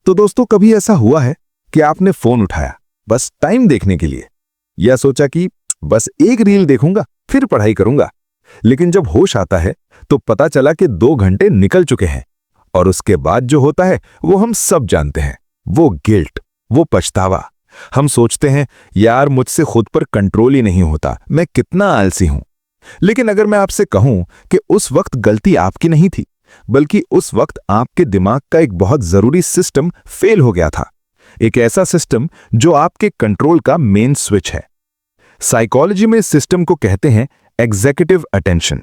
तो दोस्तों, कभी ऐसा हुआ है कि आपने फोन उठाया बस टाइम देखने के लिए, या सोचा कि बस एक रील देखूंगा फिर पढ़ाई करूंगा, लेकिन जब होश आता है तो पता चला कि 2 घंटे निकल चुके हैं। और उसके बाद जो होता है वो हम सब जानते हैं, वो गिल्ट, वो पछतावा। हम सोचते हैं, यार मुझसे खुद पर कंट्रोल ही नहीं होता, मैं कितना आलसी हूं। लेकिन अगर मैं आपसे कहूं कि उस वक्त गलती आपकी नहीं थी, बल्कि उस वक्त आपके दिमाग का एक बहुत जरूरी सिस्टम फेल हो गया था। एक ऐसा सिस्टम जो आपके कंट्रोल का मेन स्विच है। साइकोलॉजी में इस सिस्टम को कहते हैं एग्जीक्यूटिव अटेंशन।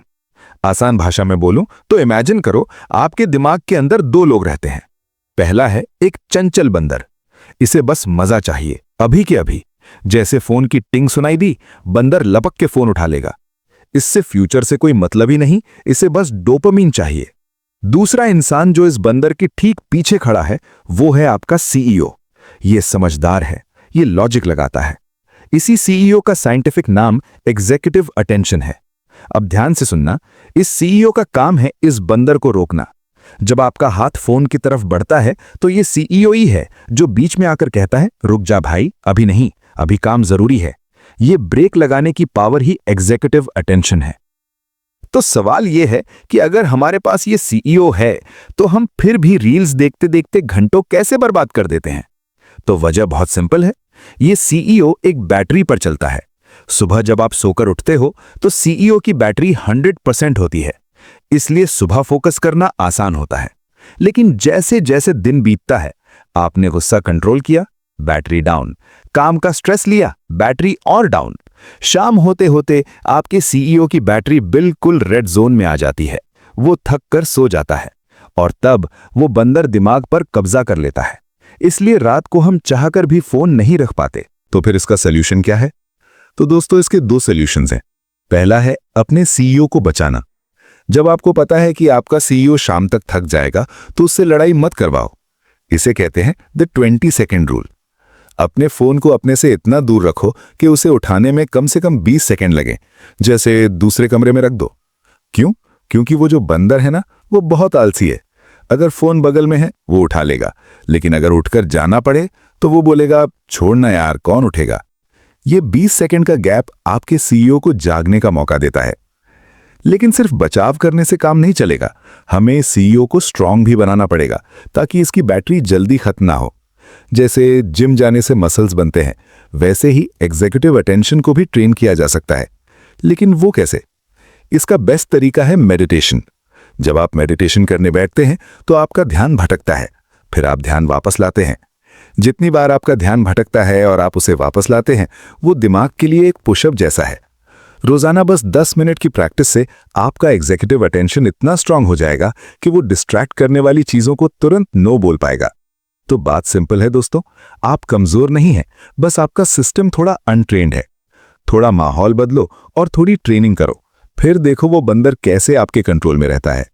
आसान भाषा में बोलूं तो इमेजिन करो, आपके दिमाग के अंदर 2 लोग रहते हैं। पहला है एक चंचल बंदर, इसे बस मजा चाहिए, अभी के अभी। जैसे फोन की टिंग सुनाई दी, बंदर लपक के फोन उठा लेगा। इससे फ्यूचर से कोई मतलब ही नहीं, इसे बस डोपामीन चाहिए। दूसरा इंसान जो इस बंदर के ठीक पीछे खड़ा है, वो है आपका सीईओ। ये समझदार है, ये लॉजिक लगाता है। इसी सीईओ का साइंटिफिक नाम एग्जीक्यूटिव अटेंशन है। अब ध्यान से सुनना, इस सीईओ का काम है इस बंदर को रोकना। जब आपका हाथ फोन की तरफ बढ़ता है तो ये सीईओ ही है जो बीच में आकर कहता है, रुक जा भाई, अभी नहीं, अभी काम जरूरी है। ये ब्रेक लगाने की पावर ही एग्जीक्यूटिव अटेंशन है। तो सवाल यह है कि अगर हमारे पास ये सीईओ है तो हम फिर भी रील्स देखते देखते घंटों कैसे बर्बाद कर देते हैं? तो वजह बहुत सिंपल है। ये सीईओ एक बैटरी पर चलता है। सुबह जब आप सोकर उठते हो तो सीईओ की बैटरी 100% होती है, इसलिए सुबह फोकस करना आसान होता है। लेकिन जैसे जैसे दिन बीतता है, आपने गुस्सा कंट्रोल किया, बैटरी डाउन। काम का स्ट्रेस लिया, बैटरी और डाउन। शाम होते होते आपके सीईओ की बैटरी बिल्कुल रेड जोन में आ जाती है। वो थक कर सो जाता है और तब वो बंदर दिमाग पर कब्जा कर लेता है। इसलिए रात को हम चाहकर भी फोन नहीं रख पाते। तो फिर इसका सॉल्यूशन क्या है? तो दोस्तों, इसके 2 सॉल्यूशंस हैं। पहला है अपने सीईओ को बचाना। जब आपको पता है कि आपका सीईओ शाम तक थक जाएगा तो उससे लड़ाई मत करवाओ। इसे कहते हैं द 20 सेकेंड रूल। अपने फोन को अपने से इतना दूर रखो कि उसे उठाने में कम से कम 20 सेकेंड लगे, जैसे दूसरे कमरे में रख दो। क्यों? क्योंकि वो जो बंदर है ना, वो बहुत आलसी है। अगर फोन बगल में है वो उठा लेगा, लेकिन अगर उठकर जाना पड़े तो वो बोलेगा, छोड़ना यार, कौन उठेगा। ये 20 सेकेंड का गैप आपके सीईओ को जागने का मौका देता है। लेकिन सिर्फ बचाव करने से काम नहीं चलेगा, हमें सीईओ को स्ट्रांग भी बनाना पड़ेगा ताकि इसकी बैटरी जल्दी खत्म ना हो। जैसे जिम जाने से मसल्स बनते हैं, वैसे ही एग्जीक्यूटिव अटेंशन को भी ट्रेन किया जा सकता है। लेकिन वो कैसे? इसका बेस्ट तरीका है मेडिटेशन। जब आप मेडिटेशन करने बैठते हैं तो आपका ध्यान भटकता है, फिर आप ध्यान वापस लाते हैं। जितनी बार आपका ध्यान भटकता है और आप उसे वापस लाते हैं, वो दिमाग के लिए एक पुशअप जैसा है। रोजाना बस 10 मिनट की प्रैक्टिस से आपका एग्जीक्यूटिव अटेंशन इतना स्ट्रांग हो जाएगा कि वो डिस्ट्रैक्ट करने वाली चीजों को तुरंत नो बोल पाएगा। तो बात सिंपल है दोस्तों, आप कमजोर नहीं हैं, बस आपका सिस्टम थोड़ा अनट्रेन्ड है। थोड़ा माहौल बदलो और थोड़ी ट्रेनिंग करो, फिर देखो वो बंदर कैसे आपके कंट्रोल में रहता है।